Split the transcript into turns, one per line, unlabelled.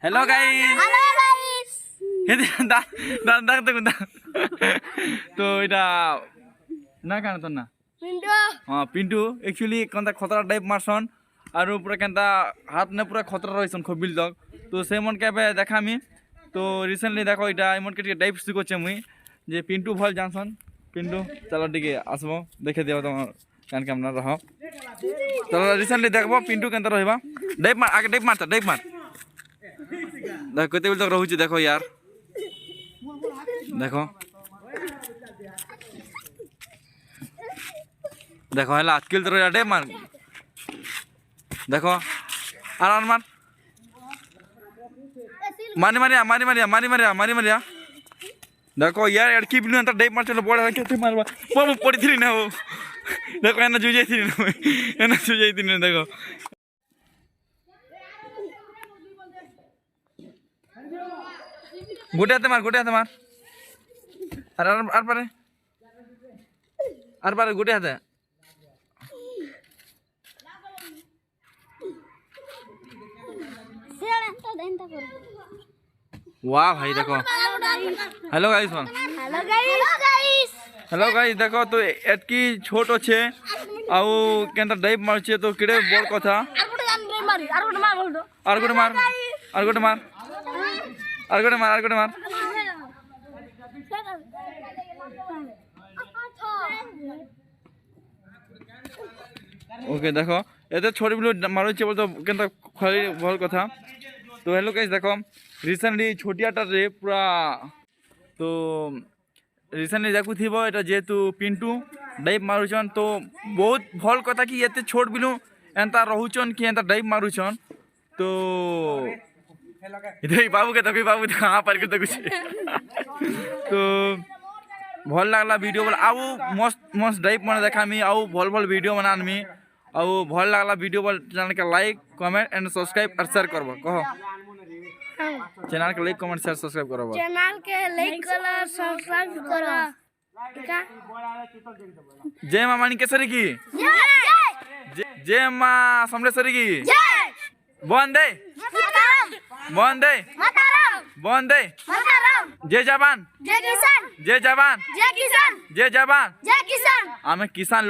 hello guys तो এটা না কান তো না পিন্টু एक्चुअली कंता खतरा टाइप मारसन और पूरा कंता हाथ ने पूरा खतरा रहिसन खबिल तक तो से मन के देखा मी तो रिसेंटली देखो এটা এমন के टाइप শিখছে মুই যে পিন্টু ভাল জানছন পিন্টু চলো দিকে আসবো দেখে দিও তোমার কান কেমন রহ চলো रिसेंटली देखबो पिंटू केंता रहबा डाइव मार आगे डाइव मार देखो कते तक रहउची देखो यार देखो देखो हला स्किल तो डाइव मार देखो आराम मार मारी देखो यार अड़की बिनु अंतर डाइव मार चलो बड़ा केते मारबा पम पड़ी थी ना वो देखो एना जुजे थी ना एना जुजे थी ना देखो गोटे हाथे मार अरे आर पारे गोटे हाथे वाह भाई देखो हेलो गाइस देखो तो एटकी छोट अच्छे आउ केनता डाइव मारछे तो केडे बड़ कथा आर गोटे मार ओके देखो एते छोटी बिलु मारुछे बोल तो केनता खाली भल कथा तो हेलो गाइस देखो रिसेंटली छोटियाटा रे पूरा तो रिसेंटली देखु थी एटा जेतु पिंटू डाइव मारुछन तो बहुत भल कथा कि एते छोट बिलु एंता रहुछन कि एंता डाइव मारुछन तो इधर बाबू के तो कहाँ पर के तो कुछ तो भल लागला वीडियो बोल आउ मस्त डाइव मन देखा मी आउ भल वीडियो बना मी आउ भल लागला वीडियो बोल चैनल के लाइक कमेंट एंड सब्सक्राइब और शेयर करबो कहो चैनल के लाइक कमेंट शेयर सब्सक्राइब करबो
चैनल के लाइक करो सब्सक्राइब करो
जय मां माणिकेश्वरी की जय मां समलेश्वरी की वंदे जय जवान
जय किसान
जय जवान आमे किसान लोग